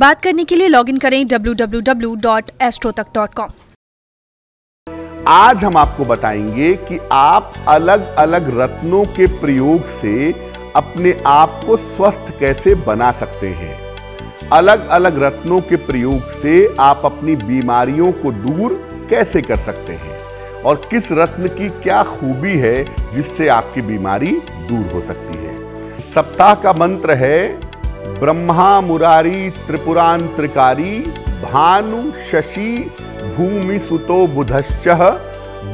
बात करने के लिए लॉगिन करें www.astrotak.com। आज हम आपको बताएंगे कि आप अलग अलग रत्नों के प्रयोग से अपने आप को स्वस्थ कैसे बना सकते हैं। अलग अलग रत्नों के प्रयोग से आप अपनी बीमारियों को दूर कैसे कर सकते हैं और किस रत्न की क्या खूबी है जिससे आपकी बीमारी दूर हो सकती है। सप्ताह का मंत्र है ब्रह्मा मुरारी त्रिपुरांतरिकारी भानु शशि भूमि सुतो बुधश्च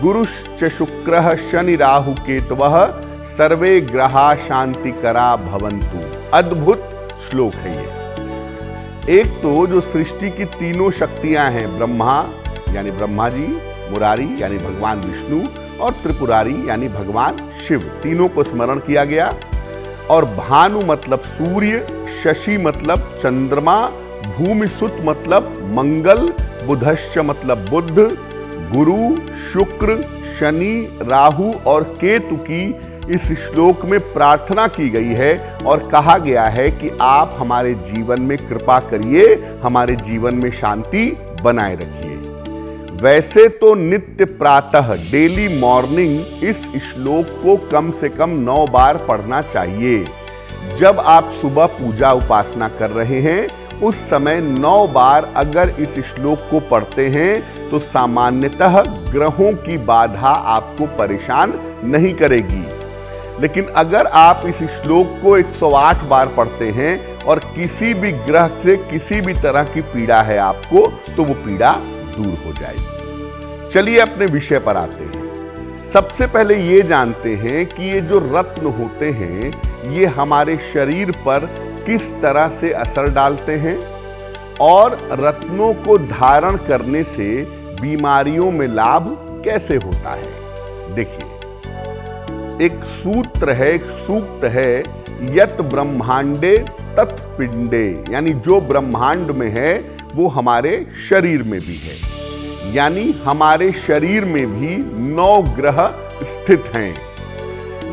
गुरुश्च शुक्रः शनि राहु केतवः सर्वे ग्रहा शांतिकरा भवन्तु। अद्भुत श्लोक है ये। एक तो जो सृष्टि की तीनों शक्तियां हैं, ब्रह्मा यानी ब्रह्मा जी, मुरारी यानी भगवान विष्णु और त्रिपुरारी यानी भगवान शिव, तीनों को स्मरण किया गया। और भानु मतलब सूर्य, शशि मतलब चंद्रमा, भूमि सुत मतलब मंगल, बुधश्च मतलब बुध, गुरु, शुक्र, शनि, राहु और केतु की इस श्लोक में प्रार्थना की गई है और कहा गया है कि आप हमारे जीवन में कृपा करिए, हमारे जीवन में शांति बनाए रखिए। वैसे तो नित्य प्रातः डेली मॉर्निंग इस श्लोक को कम से कम 9 बार पढ़ना चाहिए। जब आप सुबह पूजा उपासना कर रहे हैं उस समय 9 बार अगर इस श्लोक को पढ़ते हैं तो सामान्यतः ग्रहों की बाधा आपको परेशान नहीं करेगी। लेकिन अगर आप इस श्लोक को 108 बार पढ़ते हैं और किसी भी ग्रह से किसी भी तरह की पीड़ा है आपको, तो वो पीड़ा दूर हो जाएगी। चलिए अपने विषय पर आते हैं। सबसे पहले ये जानते हैं कि ये जो रत्न होते हैं ये हमारे शरीर पर किस तरह से असर डालते हैं और रत्नों को धारण करने से बीमारियों में लाभ कैसे होता है। देखिए, एक सूत्र है, एक सूक्त है, यत ब्रह्मांडे तत् पिंडे, यानी जो ब्रह्मांड में है वो हमारे शरीर में भी है। यानी हमारे शरीर में भी 9 ग्रह स्थित हैं।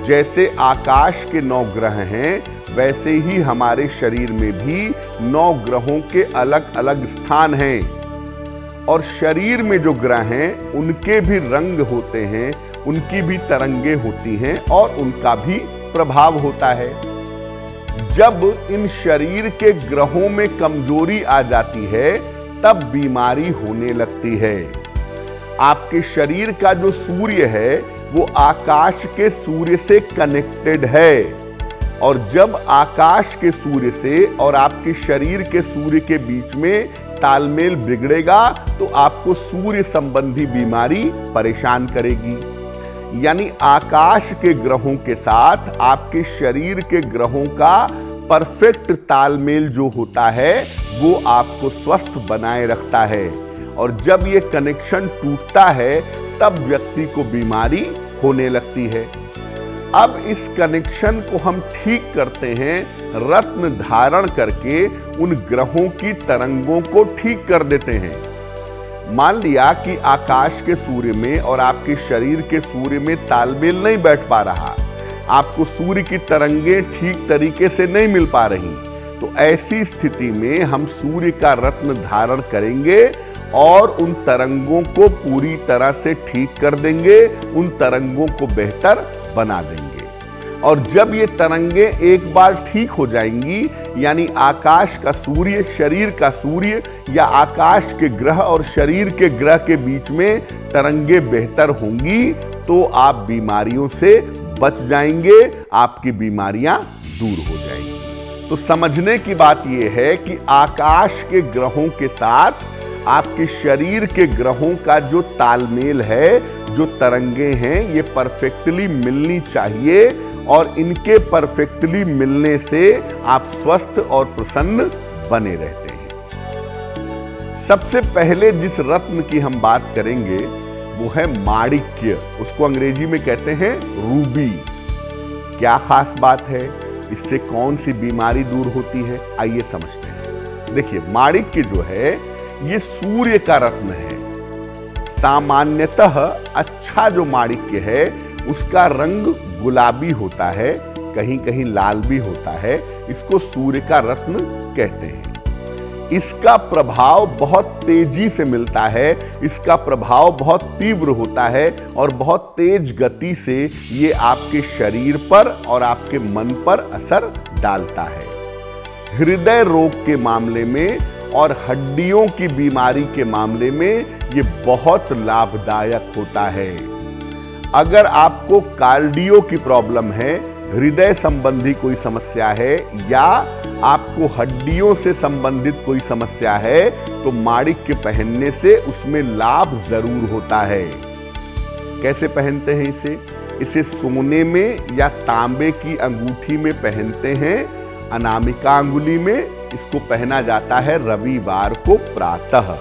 जैसे आकाश के 9 ग्रह हैं वैसे ही हमारे शरीर में भी 9 ग्रहों के अलग अलग स्थान हैं। और शरीर में जो ग्रह हैं उनके भी रंग होते हैं, उनकी भी तरंगे होती हैं और उनका भी प्रभाव होता है। जब इन शरीर के ग्रहों में कमजोरी आ जाती है तब बीमारी होने लगती है। आपके शरीर का जो सूर्य है वो आकाश के सूर्य से कनेक्टेड है और जब आकाश के सूर्य से और आपके शरीर के सूर्य के बीच में तालमेल बिगड़ेगा तो आपको सूर्य संबंधी बीमारी परेशान करेगी। यानी आकाश के ग्रहों के साथ आपके शरीर के ग्रहों का परफेक्ट तालमेल जो होता है वो आपको स्वस्थ बनाए रखता है और जब ये कनेक्शन टूटता है तब व्यक्ति को बीमारी होने लगती है। अब इस कनेक्शन को हम ठीक करते हैं रत्न धारण करके, उन ग्रहों की तरंगों को ठीक कर देते हैं। मान लिया कि आकाश के सूर्य में और आपके शरीर के सूर्य में तालमेल नहीं बैठ पा रहा, आपको सूर्य की तरंगें ठीक तरीके से नहीं मिल पा रही, तो ऐसी स्थिति में हम सूर्य का रत्न धारण करेंगे और उन तरंगों को पूरी तरह से ठीक कर देंगे, उन तरंगों को बेहतर बना देंगे। और जब ये तरंगें एक बार ठीक हो जाएंगी, यानी आकाश का सूर्य, शरीर का सूर्य या आकाश के ग्रह और शरीर के ग्रह के बीच में तरंगें बेहतर होंगी, तो आप बीमारियों से बच जाएंगे, आपकी बीमारियां दूर हो जाएंगी। तो समझने की बात यह है कि आकाश के ग्रहों के साथ आपके शरीर के ग्रहों का जो तालमेल है, जो तरंगे हैं, ये परफेक्टली मिलनी चाहिए और इनके परफेक्टली मिलने से आप स्वस्थ और प्रसन्न बने रहते हैं। सबसे पहले जिस रत्न की हम बात करेंगे वो है माणिक्य, उसको अंग्रेजी में कहते हैं रूबी। क्या खास बात है, इससे कौन सी बीमारी दूर होती है, आइए समझते हैं। देखिए, माणिक्य जो है ये सूर्य का रत्न है। सामान्यतः अच्छा जो माणिक्य है उसका रंग गुलाबी होता है, कहीं कहीं लाल भी होता है, इसको सूर्य का रत्न कहते हैं। इसका प्रभाव बहुत तेजी से मिलता है, इसका प्रभाव बहुत तीव्र होता है और बहुत तेज गति से ये आपके शरीर पर और आपके मन पर असर डालता है। हृदय रोग के मामले में और हड्डियों की बीमारी के मामले में ये बहुत लाभदायक होता है। अगर आपको कार्डियो की प्रॉब्लम है, हृदय संबंधी कोई समस्या है या आपको हड्डियों से संबंधित कोई समस्या है, तो माणिक्य पहनने से उसमें लाभ जरूर होता है। कैसे पहनते हैं इसे सोने में या तांबे की अंगूठी में पहनते हैं। अनामिका अंगुली में इसको पहना जाता है रविवार को प्रातः।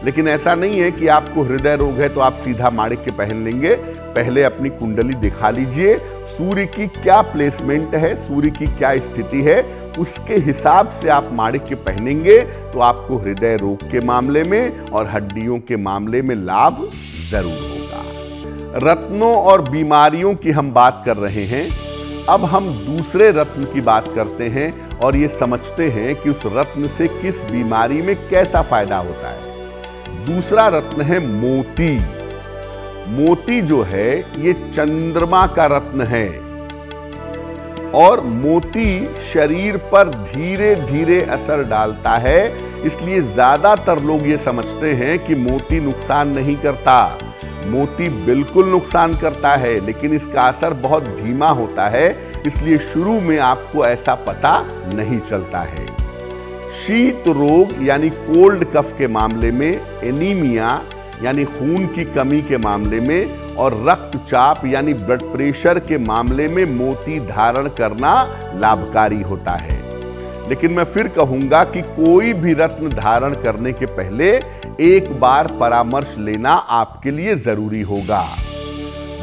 लेकिन ऐसा नहीं है कि आपको हृदय रोग है तो आप सीधा माणिक्य पहन लेंगे। पहले अपनी कुंडली दिखा लीजिए, सूर्य की क्या प्लेसमेंट है, सूर्य की क्या स्थिति है, उसके हिसाब से आप माणिक्य पहनेंगे तो आपको हृदय रोग के मामले में और हड्डियों के मामले में लाभ जरूर होगा। रत्नों और बीमारियों की हम बात कर रहे हैं। अब हम दूसरे रत्न की बात करते हैं और ये समझते हैं कि उस रत्न से किस बीमारी में कैसा फायदा होता है। दूसरा रत्न है मोती। मोती जो है ये चंद्रमा का रत्न है और मोती शरीर पर धीरे धीरे असर डालता है। इसलिए ज्यादातर लोग ये समझते हैं कि मोती नुकसान नहीं करता। मोती बिल्कुल नुकसान करता है, लेकिन इसका असर बहुत धीमा होता है, इसलिए शुरू में आपको ऐसा पता नहीं चलता है। शीत रोग यानी कोल्ड कफ के मामले में, एनीमिया यानी खून की कमी के मामले में और रक्तचाप यानी ब्लड प्रेशर के मामले में मोती धारण करना लाभकारी होता है। लेकिन मैं फिर कहूंगा कि कोई भी रत्न धारण करने के पहले एक बार परामर्श लेना आपके लिए जरूरी होगा।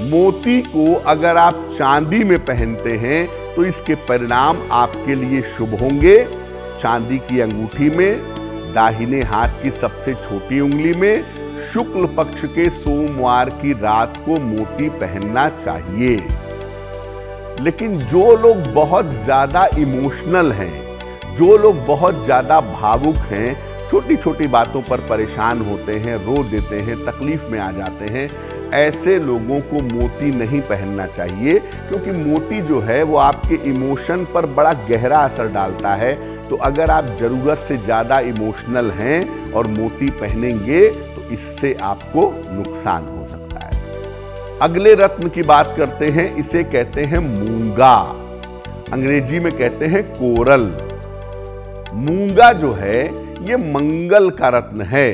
मोती को अगर आप चांदी में पहनते हैं तो इसके परिणाम आपके लिए शुभ होंगे। चांदी की अंगूठी में, दाहिने हाथ की सबसे छोटी उंगली में, शुक्ल पक्ष के सोमवार की रात को मोती पहनना चाहिए। लेकिन जो लोग बहुत ज्यादा इमोशनल हैं, जो लोग बहुत ज्यादा भावुक हैं, छोटी छोटी बातों पर परेशान होते हैं, रो देते हैं, तकलीफ में आ जाते हैं, ऐसे लोगों को मोती नहीं पहनना चाहिए, क्योंकि मोती जो है वो आपके इमोशन पर बड़ा गहरा असर डालता है। तो अगर आप जरूरत से ज्यादा इमोशनल हैं और मोती पहनेंगे तो इससे आपको नुकसान हो सकता है। अगले रत्न की बात करते हैं, इसे कहते हैं मूंगा। अंग्रेजी में कहते हैं कोरल। मूंगा जो है ये मंगल का रत्न है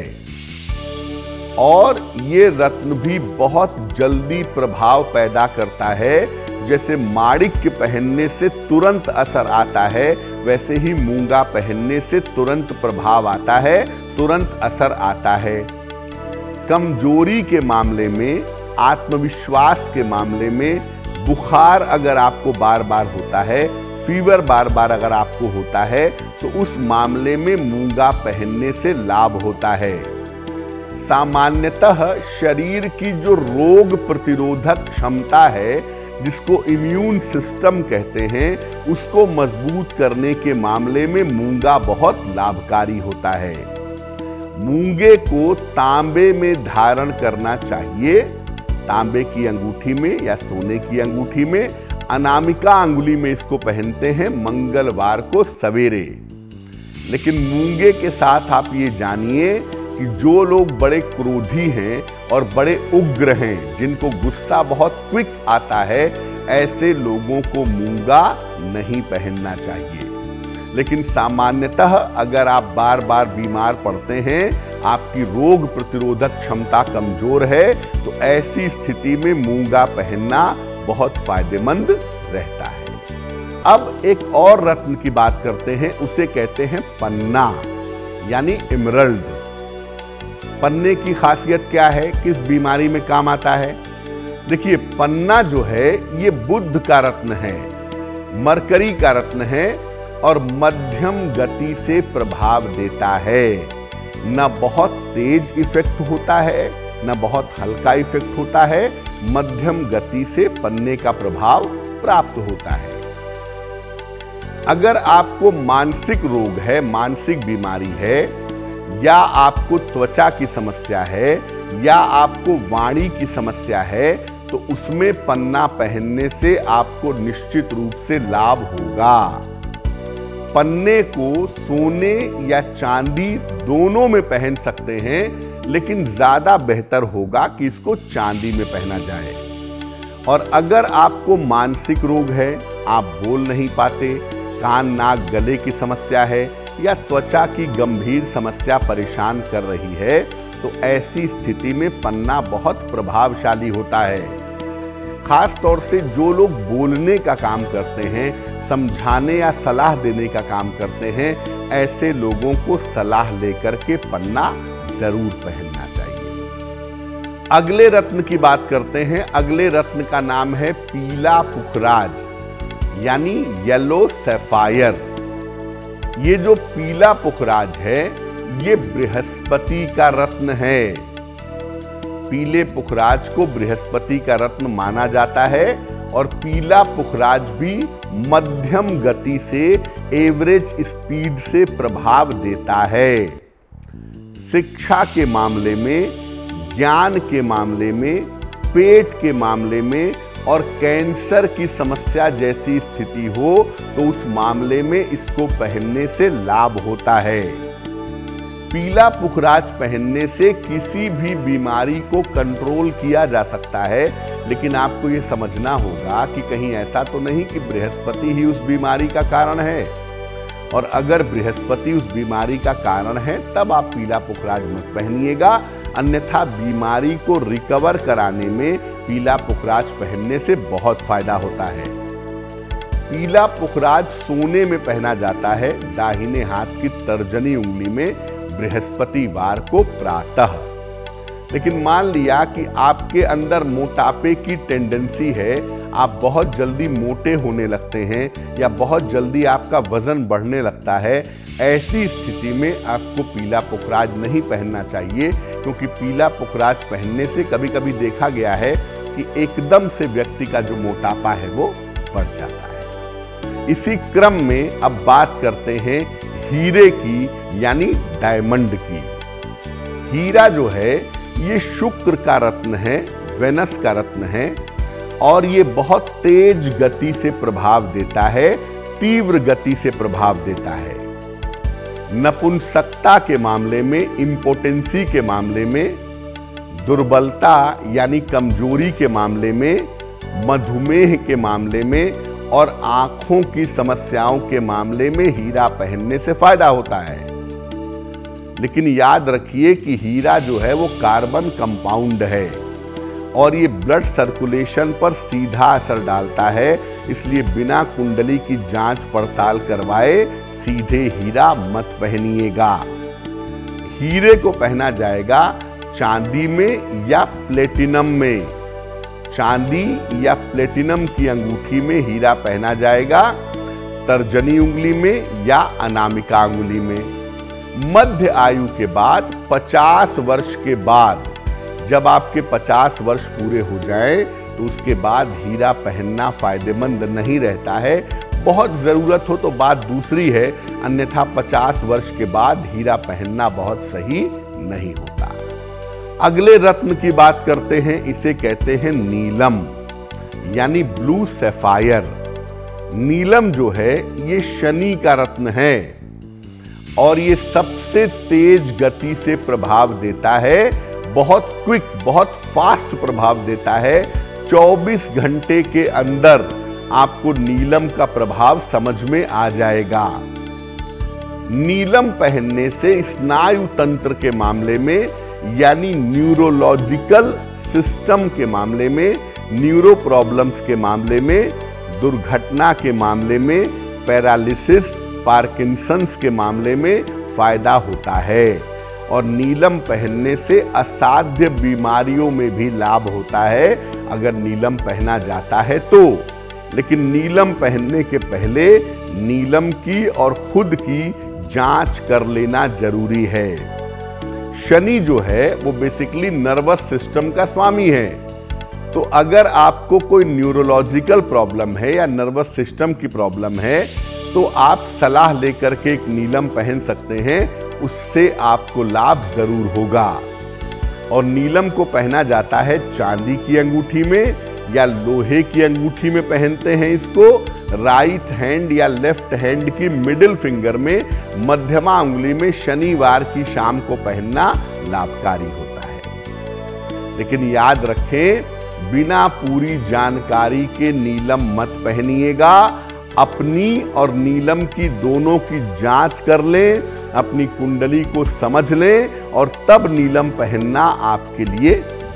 और ये रत्न भी बहुत जल्दी प्रभाव पैदा करता है। जैसे माणिक्य पहनने से तुरंत असर आता है, वैसे ही मूंगा पहनने से तुरंत प्रभाव आता है, तुरंत असर आता है। कमजोरी के मामले में, आत्मविश्वास के मामले में, बुखार अगर आपको बार बार होता है, फीवर बार बार अगर आपको होता है, तो उस मामले में मूंगा पहनने से लाभ होता है। सामान्यतः शरीर की जो रोग प्रतिरोधक क्षमता है, जिसको इम्यून सिस्टम कहते हैं, उसको मजबूत करने के मामले में मूंगा बहुत लाभकारी होता है। मूंगे को तांबे में धारण करना चाहिए, तांबे की अंगूठी में या सोने की अंगूठी में। अनामिका अंगुली में इसको पहनते हैं मंगलवार को सवेरे। लेकिन मूंगे के साथ आप ये जानिए कि जो लोग बड़े क्रोधी हैं और बड़े उग्र हैं, जिनको गुस्सा बहुत क्विक आता है, ऐसे लोगों को मूंगा नहीं पहनना चाहिए। लेकिन सामान्यतः अगर आप बार बार बीमार पड़ते हैं, आपकी रोग प्रतिरोधक क्षमता कमजोर है, तो ऐसी स्थिति में मूंगा पहनना बहुत फायदेमंद रहता है। अब एक और रत्न की बात करते हैं, उसे कहते हैं पन्ना यानी इमरल्ड। पन्ने की खासियत क्या है, किस बीमारी में काम आता है? देखिए, पन्ना जो है ये बुध का रत्न है, मरकरी का रत्न है और मध्यम गति से प्रभाव देता है। न बहुत तेज इफेक्ट होता है, न बहुत हल्का इफेक्ट होता है, मध्यम गति से पन्ने का प्रभाव प्राप्त होता है। अगर आपको मानसिक रोग है, मानसिक बीमारी है, या आपको त्वचा की समस्या है, या आपको वाणी की समस्या है, तो उसमें पन्ना पहनने से आपको निश्चित रूप से लाभ होगा। पन्ने को सोने या चांदी दोनों में पहन सकते हैं, लेकिन ज्यादा बेहतर होगा कि इसको चांदी में पहना जाए। और अगर आपको मानसिक रोग है, आप बोल नहीं पाते, कान नाक गले की समस्या है, या त्वचा की गंभीर समस्या परेशान कर रही है, तो ऐसी स्थिति में पन्ना बहुत प्रभावशाली होता है। खास तौर से जो लोग बोलने का काम करते हैं, समझाने या सलाह देने का काम करते हैं, ऐसे लोगों को सलाह लेकर के पन्ना जरूर पहनना चाहिए। अगले रत्न की बात करते हैं। अगले रत्न का नाम है पीला पुखराज, यानी येलो सैफायर। ये जो पीला पुखराज है, ये बृहस्पति का रत्न है। पीले पुखराज को बृहस्पति का रत्न माना जाता है, और पीला पुखराज भी मध्यम गति से, एवरेज स्पीड से प्रभाव देता है। शिक्षा के मामले में, ज्ञान के मामले में, पेट के मामले में, और कैंसर की समस्या जैसी स्थिति हो तो उस मामले में इसको पहनने से लाभ होता है। पीला पुखराज पहनने से किसी भी बीमारी को कंट्रोल किया जा सकता है, लेकिन आपको ये समझना होगा कि कहीं ऐसा तो नहीं कि बृहस्पति ही उस बीमारी का कारण है। और अगर बृहस्पति उस बीमारी का कारण है, तब आप पीला पुखराज मत पहनिएगा, अन्यथा बीमारी को रिकवर कराने में पीला पुखराज पहनने से बहुत फायदा होता है। पीला पुखराज सोने में पहना जाता है, दाहिने हाथ की तर्जनी उंगली में, बृहस्पतिवार को प्रातः। लेकिन मान लिया कि आपके अंदर मोटापे की टेंडेंसी है, आप बहुत जल्दी मोटे होने लगते हैं, या बहुत जल्दी आपका वजन बढ़ने लगता है, ऐसी स्थिति में आपको पीला पुखराज नहीं पहनना चाहिए, क्योंकि पीला पुखराज पहनने से कभी कभी देखा गया है कि एकदम से व्यक्ति का जो मोटापा है वो बढ़ जाता है। इसी क्रम में अब बात करते हैं हीरे की, यानी डायमंड की। हीरा जो है ये शुक्र का रत्न है, वेनस का रत्न है, और ये बहुत तेज गति से प्रभाव देता है, तीव्र गति से प्रभाव देता है। नपुंसकता के मामले में, इंपोटेंसी के मामले में, दुर्बलता यानी कमजोरी के मामले में, मधुमेह के मामले में, और आंखों की समस्याओं के मामले में हीरा पहनने से फायदा होता है। लेकिन याद रखिए कि हीरा जो है वो कार्बन कंपाउंड है, और ये ब्लड सर्कुलेशन पर सीधा असर डालता है, इसलिए बिना कुंडली की जांच पड़ताल करवाए सीधे हीरा मत पहनिएगा। हीरे को पहना जाएगा चांदी में या प्लेटिनम में। चांदी या प्लेटिनम की अंगूठी में हीरा पहना जाएगा, तर्जनी उंगली में या अनामिका उंगली में। मध्य आयु के बाद 50 वर्ष के बाद, जब आपके 50 वर्ष पूरे हो जाएं, तो उसके बाद हीरा पहनना फायदेमंद नहीं रहता है। बहुत जरूरत हो तो बात दूसरी है, अन्यथा 50 वर्ष के बाद हीरा पहनना बहुत सही नहीं होता। अगले रत्न की बात करते हैं, इसे कहते हैं नीलम, यानी ब्लू सैफायर। नीलम जो है ये शनि का रत्न है, और ये सबसे तेज गति से प्रभाव देता है, बहुत क्विक, बहुत फास्ट प्रभाव देता है। 24 घंटे के अंदर आपको नीलम का प्रभाव समझ में आ जाएगा। नीलम पहनने से स्नायु तंत्र के मामले में, यानी न्यूरोलॉजिकल सिस्टम के मामले में, न्यूरो प्रॉब्लम्स के मामले में, दुर्घटना के मामले में, पैरालिसिस, पार्किंसंस के मामले में फायदा होता है। और नीलम पहनने से असाध्य बीमारियों में भी लाभ होता है, अगर नीलम पहना जाता है तो। लेकिन नीलम पहनने के पहले नीलम की और खुद की जांच कर लेना जरूरी है। शनि जो है वो बेसिकली नर्वस सिस्टम का स्वामी है, तो अगर आपको कोई न्यूरोलॉजिकल प्रॉब्लम है या नर्वस सिस्टम की प्रॉब्लम है, तो आप सलाह लेकर के एक नीलम पहन सकते हैं, उससे आपको लाभ जरूर होगा। और नीलम को पहना जाता है चांदी की अंगूठी में या लोहे की अंगूठी में पहनते हैं इसको। राइट हैंड या लेफ्ट हैंड की मिडिल फिंगर में मध्यमा उंगली में शनिवार की शाम को पहनना लाभकारी होता है। लेकिन याद रखें, बिना पूरी जानकारी के नीलम मत पहनिएगा। अपनी और नीलम की दोनों की जांच कर लें, अपनी कुंडली को समझ लें और तब नीलम पहनना आपके लिए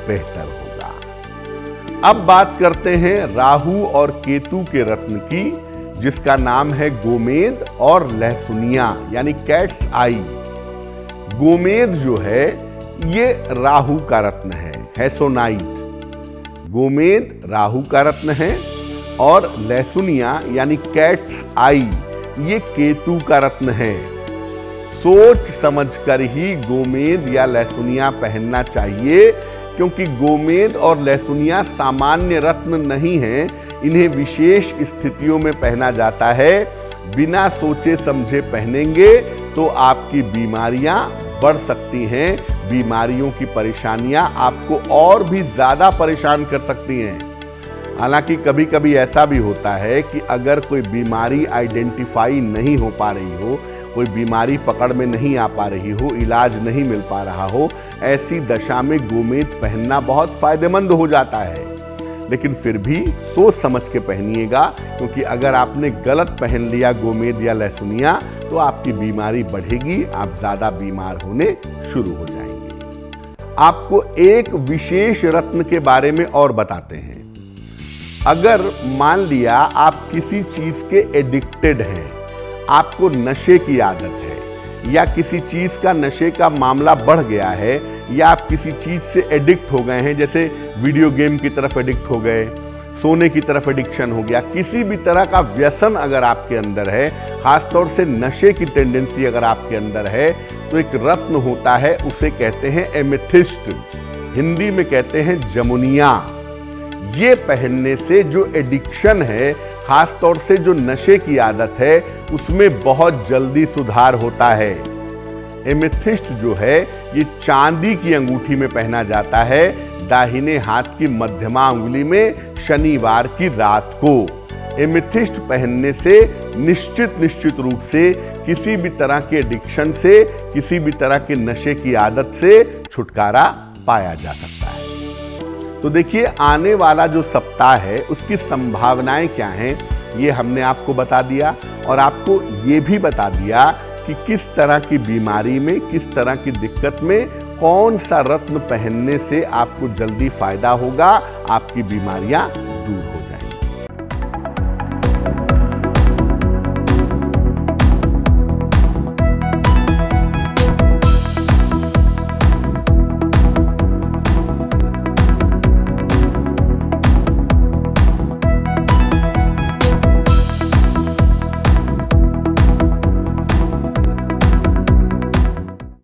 बेहतर होगा। अब बात करते हैं राहु और केतु के रत्न की, जिसका नाम है गोमेद और लहसुनिया यानी कैट्स आई। गोमेद जो है ये राहु का रत्न है, हेसोनाइट। गोमेद राहु का रत्न है और लहसुनिया यानी कैट्स आई ये केतु का रत्न है। सोच समझकर ही गोमेद या लहसुनिया पहनना चाहिए, क्योंकि गोमेद और लहसुनिया सामान्य रत्न नहीं हैं। इन्हें विशेष स्थितियों में पहना जाता है। बिना सोचे समझे पहनेंगे तो आपकी बीमारियां बढ़ सकती हैं। बीमारियों की परेशानियां आपको और भी ज्यादा परेशान कर सकती हैं। हालांकि कभी कभी ऐसा भी होता है कि अगर कोई बीमारी आइडेंटिफाई नहीं हो पा रही हो, कोई बीमारी पकड़ में नहीं आ पा रही हो, इलाज नहीं मिल पा रहा हो, ऐसी दशा में गोमेद पहनना बहुत फायदेमंद हो जाता है। लेकिन फिर भी सोच समझ के पहनिएगा, क्योंकि अगर आपने गलत पहन लिया गोमेद या लहसुनिया तो आपकी बीमारी बढ़ेगी, आप ज्यादा बीमार होने शुरू हो जाएंगे। आपको एक विशेष रत्न के बारे में और बताते हैं। अगर मान लिया आप किसी चीज के एडिक्टेड हैं, आपको नशे की आदत है या किसी चीज का नशे का मामला बढ़ गया है या आप किसी चीज से एडिक्ट हो गए हैं, जैसे वीडियो गेम की तरफ एडिक्ट हो गए, सोने की तरफ एडिक्शन हो गया, किसी भी तरह का व्यसन अगर आपके अंदर है, खासतौर से नशे की टेंडेंसी अगर आपके अंदर है, तो एक रत्न होता है, उसे कहते हैं एमेथिस्ट, हिंदी में कहते हैं जमुनिया। ये पहनने से जो एडिक्शन है, खासतौर से जो नशे की आदत है, उसमें बहुत जल्दी सुधार होता है। एमेथिस्ट जो है ये चांदी की अंगूठी में पहना जाता है, दाहिने हाथ की मध्यमा उंगली में शनिवार की रात को। एमेथिस्ट पहनने से निश्चित रूप से किसी भी तरह के एडिक्शन से, किसी भी तरह के नशे की आदत से छुटकारा पाया जा सकता है। तो देखिए, आने वाला जो सप्ताह है उसकी संभावनाएं क्या हैं, ये हमने आपको बता दिया और आपको ये भी बता दिया कि किस तरह की बीमारी में, किस तरह की दिक्कत में कौन सा रत्न पहनने से आपको जल्दी फायदा होगा, आपकी बीमारियां दूर होंगी।